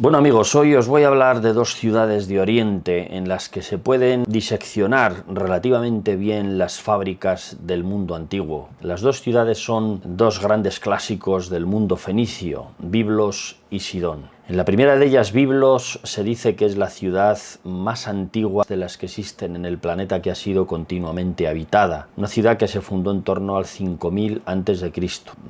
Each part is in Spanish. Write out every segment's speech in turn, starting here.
Bueno amigos, hoy os voy a hablar de dos ciudades de Oriente en las que se pueden diseccionar relativamente bien las fábricas del mundo antiguo. Las dos ciudades son dos grandes clásicos del mundo fenicio, Biblos y Sidón. En la primera de ellas, Biblos, se dice que es la ciudad más antigua de las que existen en el planeta, que ha sido continuamente habitada. Una ciudad que se fundó en torno al 5000 a.C.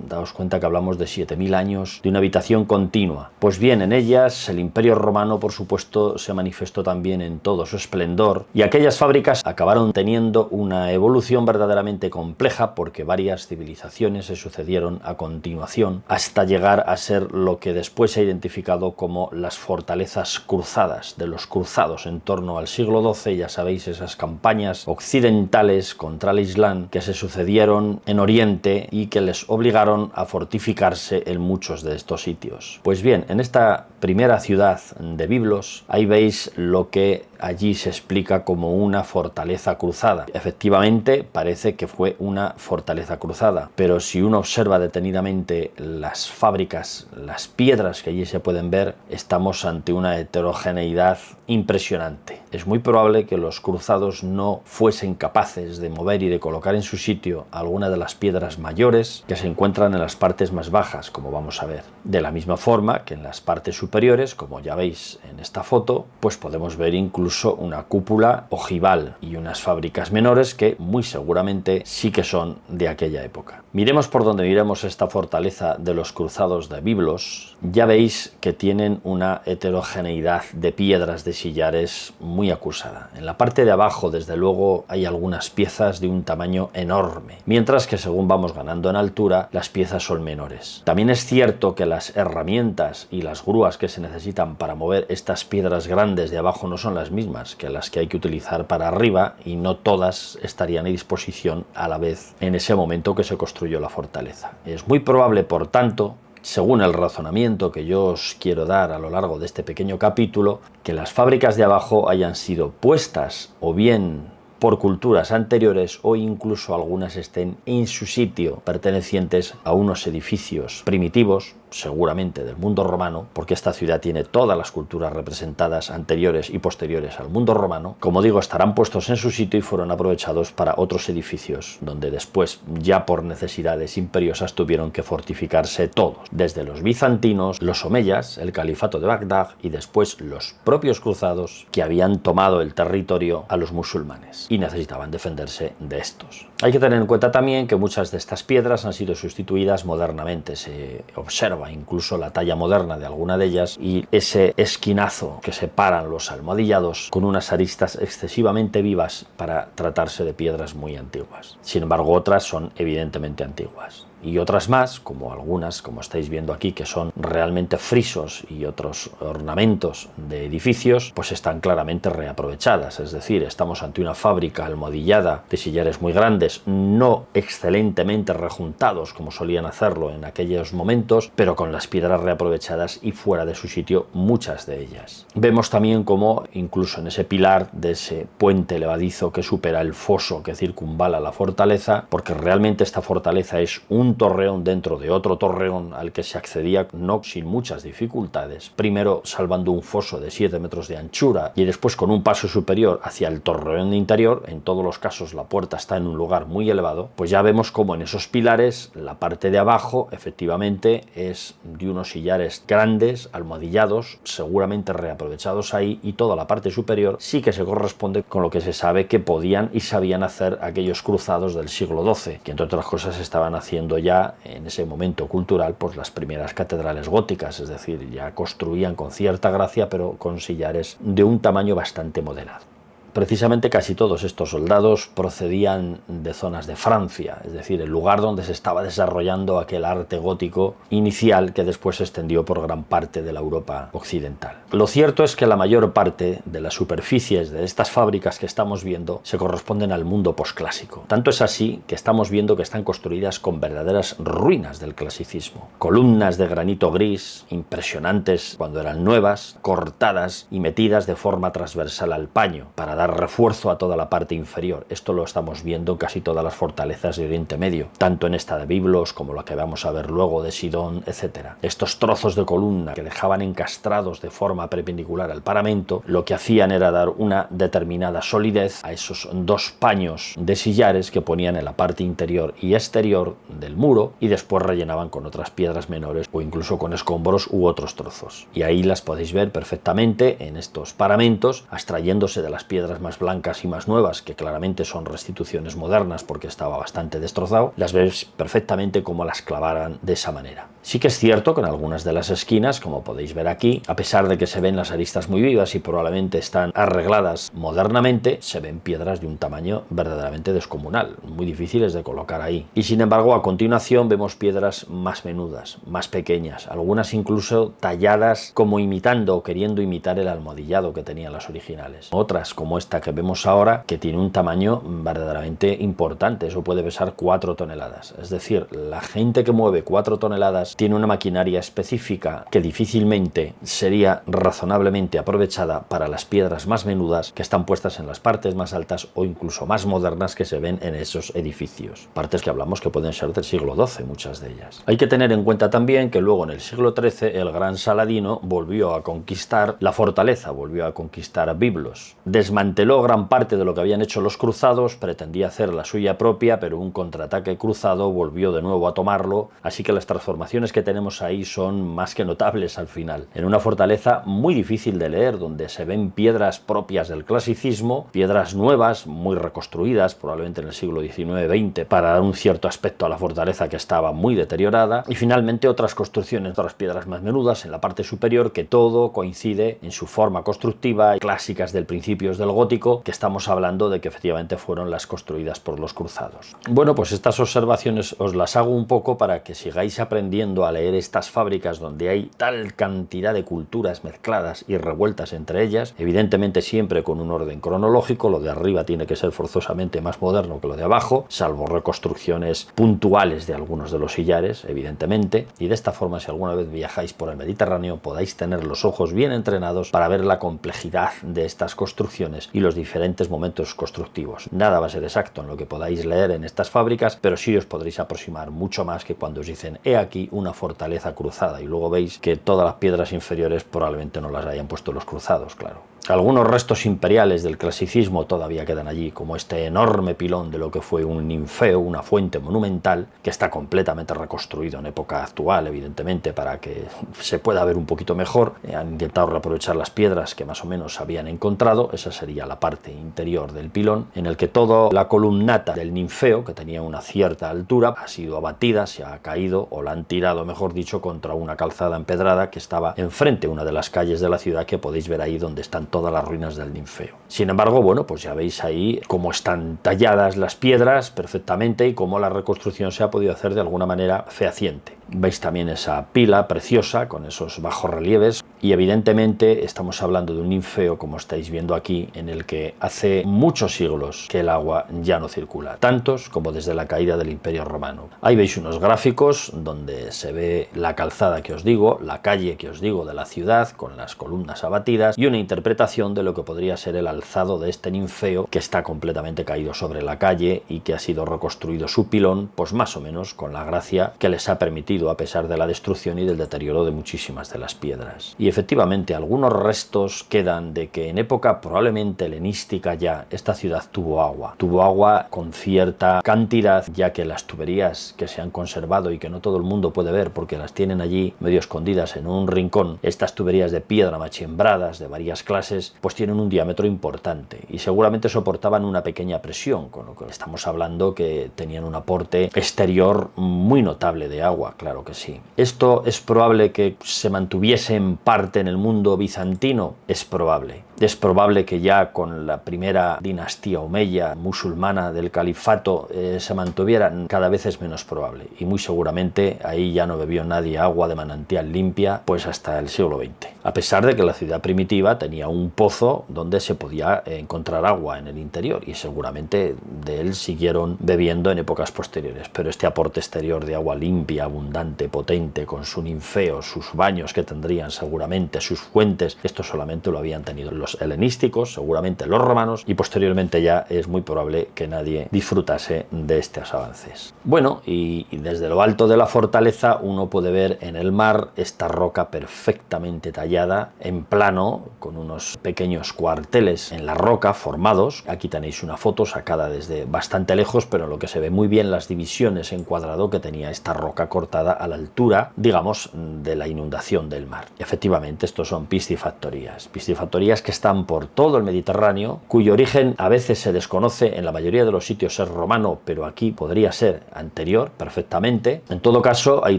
Daos cuenta que hablamos de 7000 años de una habitación continua. Pues bien, en ellas el Imperio Romano, por supuesto, se manifestó también en todo su esplendor, y aquellas fábricas acabaron teniendo una evolución verdaderamente compleja, porque varias civilizaciones se sucedieron a continuación hasta llegar a ser lo que después se ha identificado como las fortalezas cruzadas de los cruzados en torno al siglo XII. Ya sabéis, esas campañas occidentales contra el Islam que se sucedieron en Oriente y que les obligaron a fortificarse en muchos de estos sitios. Pues bien, en esta primera ciudad de Biblos, ahí veis lo que allí se explica como una fortaleza cruzada. Efectivamente, parece que fue una fortaleza cruzada, pero si uno observa detenidamente las fábricas, las piedras que allí se pueden ver, estamos ante una heterogeneidad impresionante. Es muy probable que los cruzados no fuesen capaces de mover y de colocar en su sitio alguna de las piedras mayores que se encuentran en las partes más bajas, como vamos a ver. De la misma forma que en las partes superiores, como ya veis en esta foto, pues podemos ver incluso una cúpula ojival y unas fábricas menores que muy seguramente sí que son de aquella época. Miremos por donde miremos esta fortaleza de los cruzados de Biblos, ya veis que tienen una heterogeneidad de piedras, de sillares muy acusada. En la parte de abajo, desde luego, hay algunas piezas de un tamaño enorme, mientras que según vamos ganando en altura, las piezas son menores. También es cierto que las herramientas y las grúas que se necesitan para mover estas piedras grandes de abajo no son las mismas que las que hay que utilizar para arriba, y no todas estarían a disposición a la vez en ese momento que se construyó la fortaleza. Es muy probable, por tanto, según el razonamiento que yo os quiero dar a lo largo de este pequeño capítulo, que las fábricas de abajo hayan sido puestas o bien por culturas anteriores, o incluso algunas estén en su sitio pertenecientes a unos edificios primitivos, seguramente del mundo romano, porque esta ciudad tiene todas las culturas representadas anteriores y posteriores al mundo romano. Como digo, estarán puestos en su sitio y fueron aprovechados para otros edificios, donde después, ya por necesidades imperiosas, tuvieron que fortificarse todos, desde los bizantinos, los omeyas, el califato de Bagdad, y después los propios cruzados, que habían tomado el territorio a los musulmanes y necesitaban defenderse de estos. Hay que tener en cuenta también que muchas de estas piedras han sido sustituidas modernamente. Se observa incluso la talla moderna de alguna de ellas y ese esquinazo que separan los almohadillados con unas aristas excesivamente vivas para tratarse de piedras muy antiguas. Sin embargo, otras son evidentemente antiguas. Y otras más, como algunas, como estáis viendo aquí, que son realmente frisos y otros ornamentos de edificios, pues están claramente reaprovechadas. Es decir, estamos ante una fábrica almohadillada de sillares muy grandes, no excelentemente rejuntados como solían hacerlo en aquellos momentos, pero con las piedras reaprovechadas y fuera de su sitio muchas de ellas. Vemos también cómo incluso en ese pilar de ese puente levadizo que supera el foso que circunvala la fortaleza, porque realmente esta fortaleza es un torreón dentro de otro torreón al que se accedía no sin muchas dificultades, primero salvando un foso de 7 metros de anchura y después con un paso superior hacia el torreón interior. En todos los casos la puerta está en un lugar muy elevado. Pues ya vemos como en esos pilares la parte de abajo efectivamente es de unos sillares grandes, almohadillados, seguramente reaprovechados ahí, y toda la parte superior sí que se corresponde con lo que se sabe que podían y sabían hacer aquellos cruzados del siglo XII, que entre otras cosas estaban haciendo ya en ese momento cultural pues las primeras catedrales góticas, es decir, ya construían con cierta gracia pero con sillares de un tamaño bastante moderado. Precisamente casi todos estos soldados procedían de zonas de Francia, es decir, el lugar donde se estaba desarrollando aquel arte gótico inicial que después se extendió por gran parte de la Europa occidental. Lo cierto es que la mayor parte de las superficies de estas fábricas que estamos viendo se corresponden al mundo posclásico. Tanto es así que estamos viendo que están construidas con verdaderas ruinas del clasicismo. Columnas de granito gris, impresionantes cuando eran nuevas, cortadas y metidas de forma transversal al paño, para dar dar refuerzo a toda la parte inferior. Esto lo estamos viendo en casi todas las fortalezas de Oriente Medio, tanto en esta de Biblos como la que vamos a ver luego de Sidón, etc. Estos trozos de columna que dejaban encastrados de forma perpendicular al paramento, lo que hacían era dar una determinada solidez a esos dos paños de sillares que ponían en la parte interior y exterior del muro y después rellenaban con otras piedras menores o incluso con escombros u otros trozos. Y ahí las podéis ver perfectamente en estos paramentos, abstrayéndose de las piedras más blancas y más nuevas, que claramente son restituciones modernas porque estaba bastante destrozado. Las veis perfectamente cómo las clavaran de esa manera. Sí que es cierto que en algunas de las esquinas, como podéis ver aquí, a pesar de que se ven las aristas muy vivas y probablemente están arregladas modernamente, se ven piedras de un tamaño verdaderamente descomunal, muy difíciles de colocar ahí. Y sin embargo, a continuación vemos piedras más menudas, más pequeñas, algunas incluso talladas como imitando o queriendo imitar el almohadillado que tenían las originales. Otras, como esta que vemos ahora, que tiene un tamaño verdaderamente importante, eso puede pesar 4 toneladas. Es decir, la gente que mueve 4 toneladas tiene una maquinaria específica que difícilmente sería razonablemente aprovechada para las piedras más menudas que están puestas en las partes más altas o incluso más modernas que se ven en esos edificios. Partes que hablamos que pueden ser del siglo XII, muchas de ellas. Hay que tener en cuenta también que luego en el siglo XIII el gran Saladino volvió a conquistar la fortaleza, volvió a conquistar Biblos. Desmanteló gran parte de lo que habían hecho los cruzados, pretendía hacer la suya propia, pero un contraataque cruzado volvió de nuevo a tomarlo, así que las transformaciones que tenemos ahí son más que notables al final. En una fortaleza muy difícil de leer, donde se ven piedras propias del clasicismo, piedras nuevas, muy reconstruidas, probablemente en el siglo XIX-XX, para dar un cierto aspecto a la fortaleza que estaba muy deteriorada, y finalmente otras construcciones, otras piedras más menudas en la parte superior, que todo coincide en su forma constructiva, clásicas del principios del gótico, que estamos hablando de que efectivamente fueron las construidas por los cruzados. Bueno, pues estas observaciones os las hago un poco para que sigáis aprendiendo a leer estas fábricas donde hay tal cantidad de culturas mezcladas y revueltas entre ellas, evidentemente siempre con un orden cronológico. Lo de arriba tiene que ser forzosamente más moderno que lo de abajo, salvo reconstrucciones puntuales de algunos de los sillares, evidentemente, y de esta forma, si alguna vez viajáis por el Mediterráneo, podáis tener los ojos bien entrenados para ver la complejidad de estas construcciones y los diferentes momentos constructivos. Nada va a ser exacto en lo que podáis leer en estas fábricas, pero sí os podréis aproximar mucho más que cuando os dicen he aquí una fortaleza cruzada y luego veis que todas las piedras inferiores probablemente no las hayan puesto los cruzados, claro. Algunos restos imperiales del clasicismo todavía quedan allí, como este enorme pilón de lo que fue un ninfeo, una fuente monumental, que está completamente reconstruido en época actual, evidentemente, para que se pueda ver un poquito mejor. Han intentado reaprovechar las piedras que más o menos habían encontrado. Esa sería la parte interior del pilón, en el que toda la columnata del ninfeo, que tenía una cierta altura, ha sido abatida, se ha caído, o la han tirado, mejor dicho, contra una calzada empedrada que estaba enfrente, una de las calles de la ciudad, que podéis ver ahí donde están todas las ruinas del ninfeo. Sin embargo, bueno, pues ya veis ahí cómo están talladas las piedras perfectamente y cómo la reconstrucción se ha podido hacer de alguna manera fehaciente. Veis también esa pila preciosa con esos bajorrelieves y evidentemente estamos hablando de un ninfeo, como estáis viendo aquí, en el que hace muchos siglos que el agua ya no circula, tantos como desde la caída del Imperio Romano. Ahí veis unos gráficos donde se ve la calzada que os digo, la calle que os digo de la ciudad con las columnas abatidas y una interpretación de lo que podría ser el alzado de este ninfeo que está completamente caído sobre la calle y que ha sido reconstruido su pilón, pues más o menos con la gracia que les ha permitido a pesar de la destrucción y del deterioro de muchísimas de las piedras. Y efectivamente algunos restos quedan de que en época probablemente helenística ya esta ciudad tuvo agua con cierta cantidad, ya que las tuberías que se han conservado y que no todo el mundo puede ver porque las tienen allí medio escondidas en un rincón, estas tuberías de piedra machimbradas de varias clases pues tienen un diámetro importante y seguramente soportaban una pequeña presión, con lo que estamos hablando que tenían un aporte exterior muy notable de agua, claro que sí. ¿Esto es probable que se mantuviese en parte en el mundo bizantino? Es probable. Es probable que ya con la primera dinastía omeya musulmana del califato se mantuvieran. Cada vez es menos probable y muy seguramente ahí ya no bebió nadie agua de manantial limpia pues hasta el siglo XX. A pesar de que la ciudad primitiva tenía un pozo donde se podía encontrar agua en el interior y seguramente de él siguieron bebiendo en épocas posteriores, pero este aporte exterior de agua limpia, abundante, potente, con su ninfeo, sus baños que tendrían seguramente, sus fuentes, esto solamente lo habían tenido los helenísticos, seguramente seguramente los romanos, y posteriormente ya es muy probable que nadie disfrutase de estos avances. Bueno, y desde lo alto de la fortaleza uno puede ver en el mar esta roca perfectamente tallada en plano, con unos pequeños cuarteles en la roca formados. Aquí tenéis una foto sacada desde bastante lejos, pero en lo que se ve muy bien las divisiones en cuadrado que tenía esta roca cortada a la altura, digamos, de la inundación del mar. Efectivamente, estos son piscifactorías que están por todo el Mediterráneo, cuyo origen a veces se desconoce. En la mayoría de los sitios es romano, pero aquí podría ser anterior perfectamente. En todo caso, ahí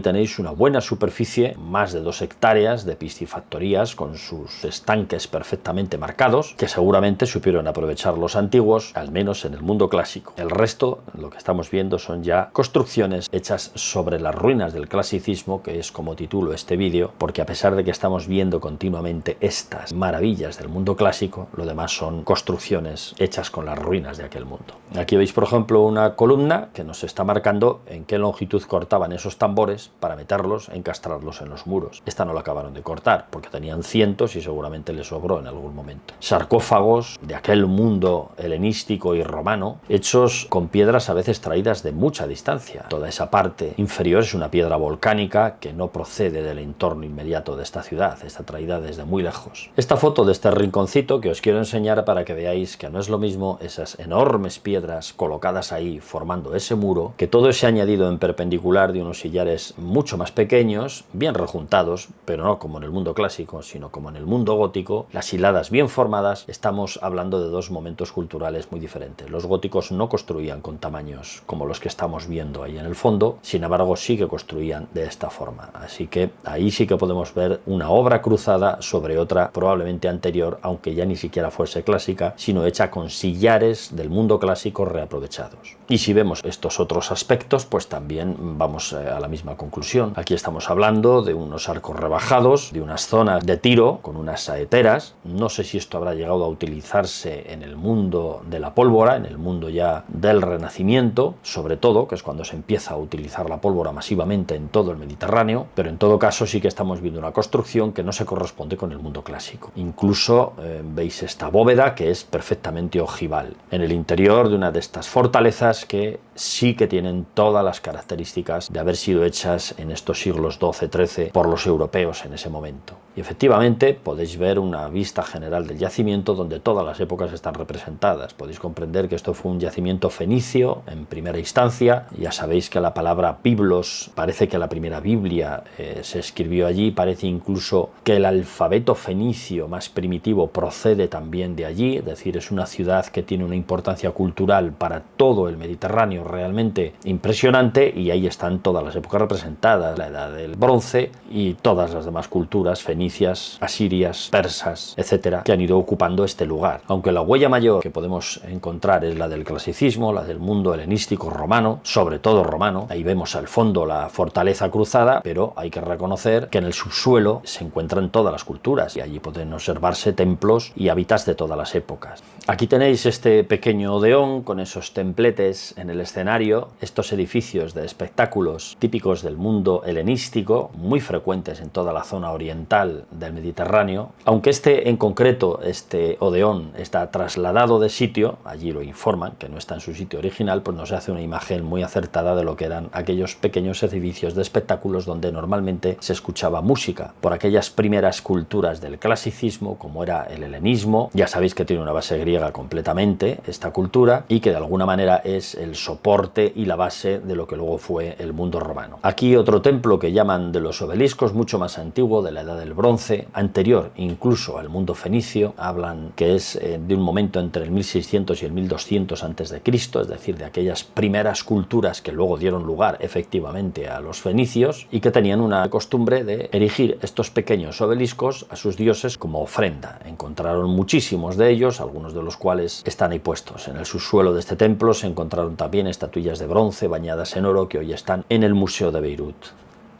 tenéis una buena superficie, más de 2 hectáreas de piscifactorías con sus estanques perfectamente marcados, que seguramente supieron aprovechar los antiguos, al menos en el mundo clásico. El resto, lo que estamos viendo, son ya construcciones hechas sobre las ruinas del clasicismo, que es como titulo este vídeo, porque a pesar de que estamos viendo continuamente estas maravillas del mundo clásico, lo demás son construcciones hechas con las ruinas de aquel mundo. Aquí veis, por ejemplo, una columna que nos está marcando en qué longitud cortaban esos tambores para meterlos, encastrarlos en los muros. Esta no la acabaron de cortar, porque tenían cientos y seguramente les sobró en algún momento. Sarcófagos de aquel mundo helenístico y romano, hechos con piedras a veces traídas de mucha distancia. Toda esa parte inferior es una piedra volcánica que no procede del entorno inmediato de esta ciudad, está traída desde muy lejos. Esta foto de este rinconcito que os quiero enseñar para que veáis que no es lo mismo esas enormes piedras colocadas ahí formando ese muro, que todo ese añadido en perpendicular de unos sillares mucho más pequeños, bien rejuntados, pero no como en el mundo clásico, sino como en el mundo gótico, las hiladas bien formadas. Estamos hablando de dos momentos culturales muy diferentes. Los góticos no construían con tamaños como los que estamos viendo ahí en el fondo, sin embargo sí que construían de esta forma. Así que ahí sí que podemos ver una obra cruzada sobre otra probablemente anterior, aunque ya ni siquiera fuese clásica, sino hecha con sillares del mundo clásico reaprovechados. Y si vemos estos otros aspectos, pues también vamos a la misma conclusión. Aquí estamos hablando de unos arcos rebajados, de unas zonas de tiro con unas saeteras. No sé si esto habrá llegado a utilizarse en el mundo de la pólvora, en el mundo ya del Renacimiento, sobre todo, que es cuando se empieza a utilizar la pólvora masivamente en todo el Mediterráneo, pero en todo caso sí que estamos viendo una construcción que no se corresponde con el mundo clásico. Incluso veis esta bóveda que es perfectamente ojival, en el interior de una de estas fortalezas que sí que tienen todas las características de haber sido hechas en estos siglos XII-XIII por los europeos en ese momento. Y efectivamente podéis ver una vista general del yacimiento donde todas las épocas están representadas. Podéis comprender que esto fue un yacimiento fenicio en primera instancia. Ya sabéis que la palabra Biblos, parece que la primera Biblia se escribió allí, parece incluso que el alfabeto fenicio más primitivo procede también de allí, es decir, es una ciudad que tiene una importancia cultural para todo el Mediterráneo realmente impresionante, y ahí están todas las épocas representadas, la edad del bronce y todas las demás culturas fenicias, asirias, persas, etcétera, que han ido ocupando este lugar. Aunque la huella mayor que podemos encontrar es la del clasicismo, la del mundo helenístico romano, sobre todo romano. Ahí vemos al fondo la fortaleza cruzada, pero hay que reconocer que en el subsuelo se encuentran todas las culturas y allí pueden observarse templos y hábitats de todas las épocas. Aquí tenéis este pequeño odeón con esos templetes en el escenario, estos edificios de espectáculos típicos del mundo helenístico, muy frecuentes en toda la zona oriental del Mediterráneo. Aunque este en concreto, este odeón, está trasladado de sitio, allí lo informan que no está en su sitio original, pues nos hace una imagen muy acertada de lo que eran aquellos pequeños edificios de espectáculos donde normalmente se escuchaba música, por aquellas primeras culturas del clasicismo, como era el helenismo. Ya sabéis que tiene una base griega completamente esta cultura, y que de alguna manera es el soporte y la base de lo que luego fue el mundo romano. Aquí otro templo que llaman de los obeliscos, mucho más antiguo, de la edad del bronce, anterior incluso al mundo fenicio. Hablan que es de un momento entre el 1600 y el 1200 a.C., es decir, de aquellas primeras culturas que luego dieron lugar efectivamente a los fenicios, y que tenían una costumbre de erigir estos pequeños obeliscos a sus dioses como ofrenda. Encontraron muchísimos de ellos, algunos de los cuales están ahí puestos. En el subsuelo de este templo se encontraron también estatuillas de bronce bañadas en oro que hoy están en el Museo de Beirut.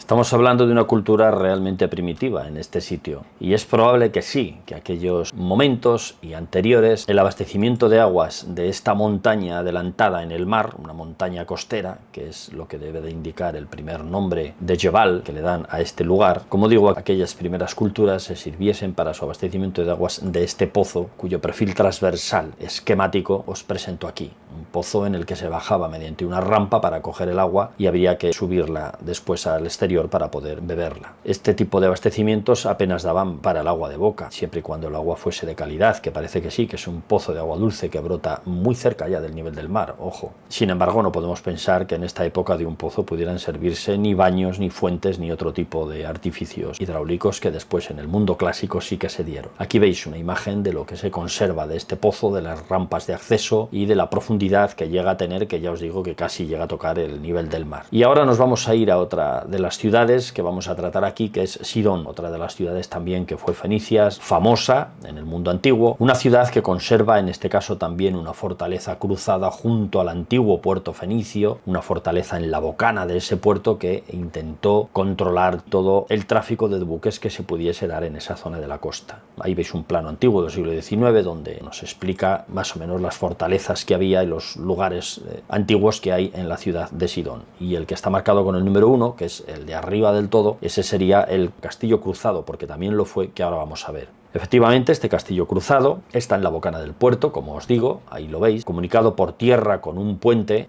Estamos hablando de una cultura realmente primitiva en este sitio, y es probable que sí, que aquellos momentos y anteriores, el abastecimiento de aguas de esta montaña adelantada en el mar, una montaña costera, que es lo que debe de indicar el primer nombre de Jebal que le dan a este lugar, como digo, aquellas primeras culturas se sirviesen para su abastecimiento de aguas de este pozo, cuyo perfil transversal esquemático os presento aquí. Un pozo en el que se bajaba mediante una rampa para coger el agua y habría que subirla después al exterior para poder beberla. Este tipo de abastecimientos apenas daban para el agua de boca, siempre y cuando el agua fuese de calidad, que parece que sí, que es un pozo de agua dulce que brota muy cerca ya del nivel del mar, ojo. Sin embargo, no podemos pensar que en esta época de un pozo pudieran servirse ni baños, ni fuentes, ni otro tipo de artificios hidráulicos que después en el mundo clásico sí que se dieron. Aquí veis una imagen de lo que se conserva de este pozo, de las rampas de acceso y de la profundidad que llega a tener, que ya os digo que casi llega a tocar el nivel del mar. Y ahora nos vamos a ir a otra de las ciudades que vamos a tratar aquí, que es Sidón, otra de las ciudades también que fue fenicia, famosa en el mundo antiguo, una ciudad que conserva en este caso también una fortaleza cruzada junto al antiguo puerto fenicio, una fortaleza en la bocana de ese puerto que intentó controlar todo el tráfico de buques que se pudiese dar en esa zona de la costa. Ahí veis un plano antiguo del siglo XIX donde nos explica más o menos las fortalezas que había y los lugares antiguos que hay en la ciudad de Sidón. Y el que está marcado con el número 1, que es el de arriba del todo, ese sería el castillo cruzado, porque también lo fue, que ahora vamos a ver. Efectivamente, este castillo cruzado está en la bocana del puerto, como os digo, ahí lo veis, comunicado por tierra con un puente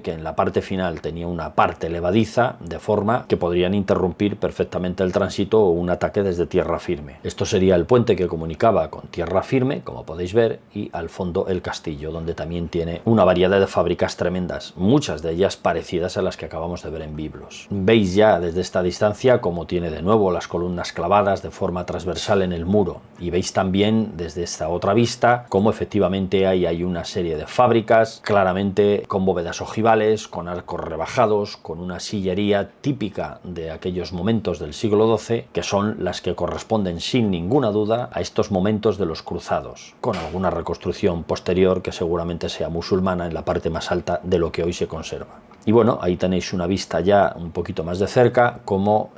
que en la parte final tenía una parte levadiza, de forma que podrían interrumpir perfectamente el tránsito o un ataque desde tierra firme. Esto sería el puente que comunicaba con tierra firme, como podéis ver, y al fondo el castillo, donde también tiene una variedad de fábricas tremendas, muchas de ellas parecidas a las que acabamos de ver en Biblos. Veis ya desde esta distancia cómo tiene de nuevo las columnas clavadas de forma transversal en el muro. Y veis también desde esta otra vista cómo efectivamente hay una serie de fábricas, claramente con bóvedas ojivales, con arcos rebajados, con una sillería típica de aquellos momentos del siglo XII, que son las que corresponden sin ninguna duda a estos momentos de los cruzados, con alguna reconstrucción posterior que seguramente sea musulmana en la parte más alta de lo que hoy se conserva. Y bueno, ahí tenéis una vista ya un poquito más de cerca, como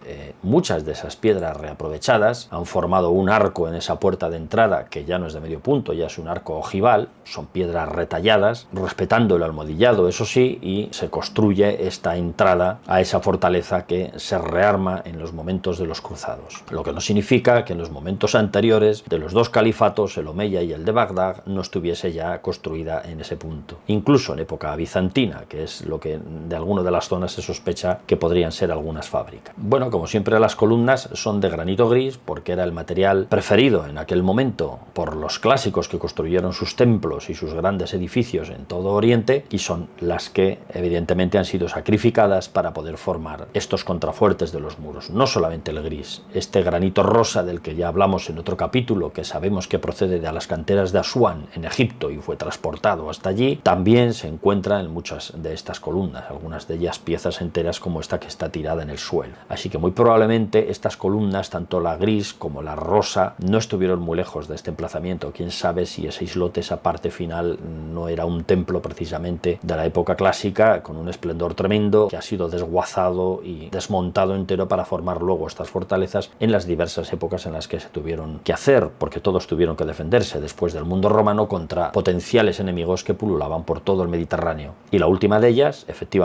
muchas de esas piedras reaprovechadas han formado un arco en esa puerta de entrada, que ya no es de medio punto, ya es un arco ojival, son piedras retalladas, respetando el almohadillado, eso sí, y se construye esta entrada a esa fortaleza que se rearma en los momentos de los cruzados. Lo que no significa que en los momentos anteriores de los dos califatos, el omeya y el de Bagdad, no estuviese ya construida en ese punto. Incluso en época bizantina, que es lo que de alguna de las zonas se sospecha que podrían ser algunas fábricas. Bueno, como siempre, las columnas son de granito gris porque era el material preferido en aquel momento por los clásicos que construyeron sus templos y sus grandes edificios en todo Oriente, y son las que evidentemente han sido sacrificadas para poder formar estos contrafuertes de los muros. No solamente el gris, este granito rosa del que ya hablamos en otro capítulo, que sabemos que procede de las canteras de Asuán en Egipto y fue transportado hasta allí, también se encuentra en muchas de estas columnas, algunas de ellas piezas enteras como esta que está tirada en el suelo. Así que muy probablemente estas columnas, tanto la gris como la rosa, no estuvieron muy lejos de este emplazamiento. Quién sabe si ese islote, esa parte final, no era un templo precisamente de la época clásica, con un esplendor tremendo, que ha sido desguazado y desmontado entero para formar luego estas fortalezas en las diversas épocas en las que se tuvieron que hacer, porque todos tuvieron que defenderse después del mundo romano contra potenciales enemigos que pululaban por todo el Mediterráneo. Y la última de ellas, efectivamente,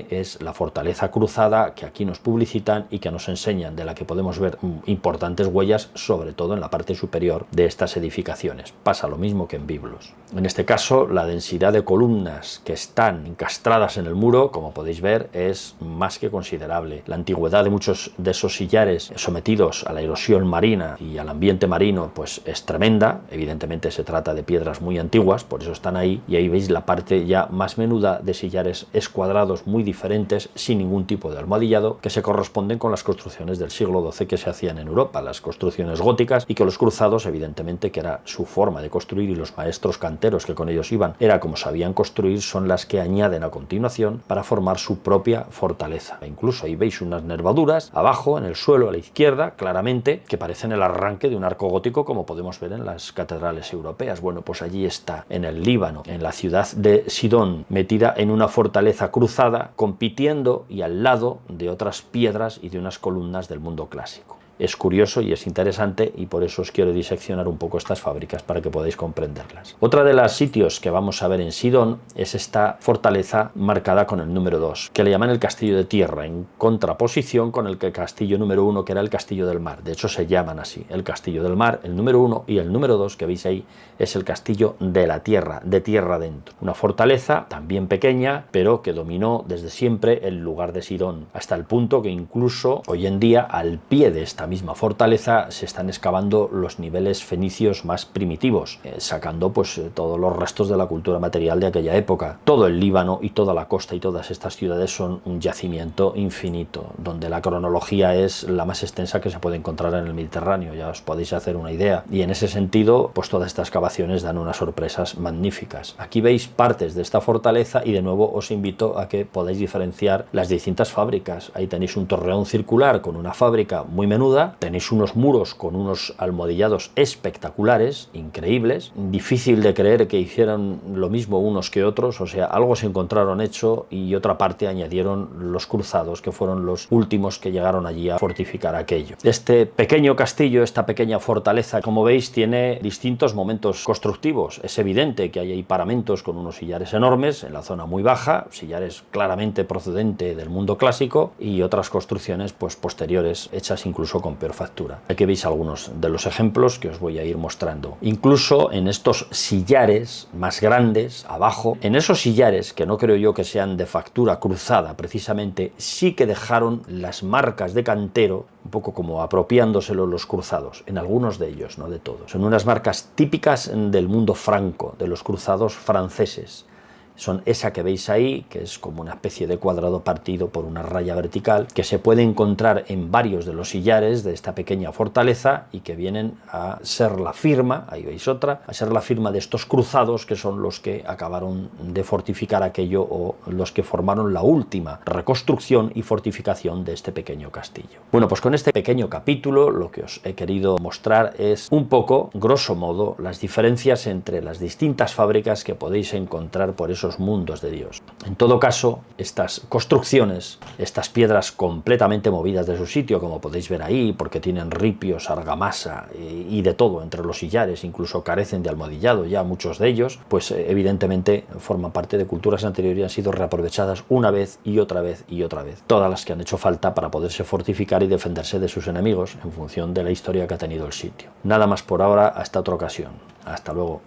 es la fortaleza cruzada, que aquí nos publicitan y que nos enseñan, de la que podemos ver importantes huellas, sobre todo en la parte superior de estas edificaciones. Pasa lo mismo que en Biblos. En este caso, la densidad de columnas que están encastradas en el muro, como podéis ver, es más que considerable. La antigüedad de muchos de esos sillares sometidos a la erosión marina y al ambiente marino pues es tremenda. Evidentemente se trata de piedras muy antiguas, por eso están ahí, y ahí veis la parte ya más menuda de sillares escuadrados muy diferentes, sin ningún tipo de almohadillado, que se corresponden con las construcciones del siglo XII que se hacían en Europa, las construcciones góticas, y que los cruzados, evidentemente, que era su forma de construir, y los maestros canteros que con ellos iban, era como sabían construir, son las que añaden a continuación para formar su propia fortaleza. E incluso ahí veis unas nervaduras abajo, en el suelo, a la izquierda, claramente, que parecen el arranque de un arco gótico, como podemos ver en las catedrales europeas. Bueno, pues allí está, en el Líbano, en la ciudad de Sidón, metida en una fortaleza cruzada, cruzada compitiendo y al lado de otras piedras y de unas columnas del mundo clásico. Es curioso y es interesante, y por eso os quiero diseccionar un poco estas fábricas para que podáis comprenderlas. Otra de los sitios que vamos a ver en Sidón es esta fortaleza marcada con el número 2, que le llaman el Castillo de Tierra, en contraposición con el castillo número 1, que era el Castillo del Mar. De hecho se llaman así, el Castillo del Mar, el número 1, y el número 2 que veis ahí es el Castillo de la Tierra, de tierra dentro. Una fortaleza también pequeña, pero que dominó desde siempre el lugar de Sidón, hasta el punto que incluso hoy en día al pie de esta misma fortaleza se están excavando los niveles fenicios más primitivos, sacando pues todos los restos de la cultura material de aquella época. Todo el Líbano y toda la costa y todas estas ciudades son un yacimiento infinito, donde la cronología es la más extensa que se puede encontrar en el Mediterráneo, ya os podéis hacer una idea. Y en ese sentido, pues todas estas excavaciones dan unas sorpresas magníficas. Aquí veis partes de esta fortaleza y de nuevo os invito a que podáis diferenciar las distintas fábricas. Ahí tenéis un torreón circular con una fábrica muy menuda, tenéis unos muros con unos almohadillados espectaculares, increíbles, difícil de creer que hicieran lo mismo unos que otros, o sea, algo se encontraron hecho y otra parte añadieron los cruzados, que fueron los últimos que llegaron allí a fortificar aquello. Este pequeño castillo, esta pequeña fortaleza, como veis, tiene distintos momentos constructivos. Es evidente que hay ahí paramentos con unos sillares enormes en la zona muy baja, sillares claramente procedente del mundo clásico, y otras construcciones pues posteriores, hechas incluso con peor factura. Aquí veis algunos de los ejemplos que os voy a ir mostrando. Incluso en estos sillares más grandes, abajo, en esos sillares, que no creo yo que sean de factura cruzada precisamente, sí que dejaron las marcas de cantero, un poco como apropiándoselo los cruzados, en algunos de ellos, no de todos. Son unas marcas típicas del mundo franco, de los cruzados franceses. Son esa que veis ahí, que es como una especie de cuadrado partido por una raya vertical, que se puede encontrar en varios de los sillares de esta pequeña fortaleza y que vienen a ser la firma, ahí veis otra, a ser la firma de estos cruzados, que son los que acabaron de fortificar aquello, o los que formaron la última reconstrucción y fortificación de este pequeño castillo. Bueno, pues con este pequeño capítulo lo que os he querido mostrar es un poco, grosso modo, las diferencias entre las distintas fábricas que podéis encontrar por esos mundos de Dios. En todo caso, estas construcciones, estas piedras completamente movidas de su sitio, como podéis ver ahí, porque tienen ripios, argamasa y de todo entre los sillares, incluso carecen de almohadillado ya muchos de ellos, pues evidentemente forman parte de culturas anteriores y han sido reaprovechadas una vez y otra vez y otra vez. Todas las que han hecho falta para poderse fortificar y defenderse de sus enemigos en función de la historia que ha tenido el sitio. Nada más por ahora, hasta otra ocasión. Hasta luego.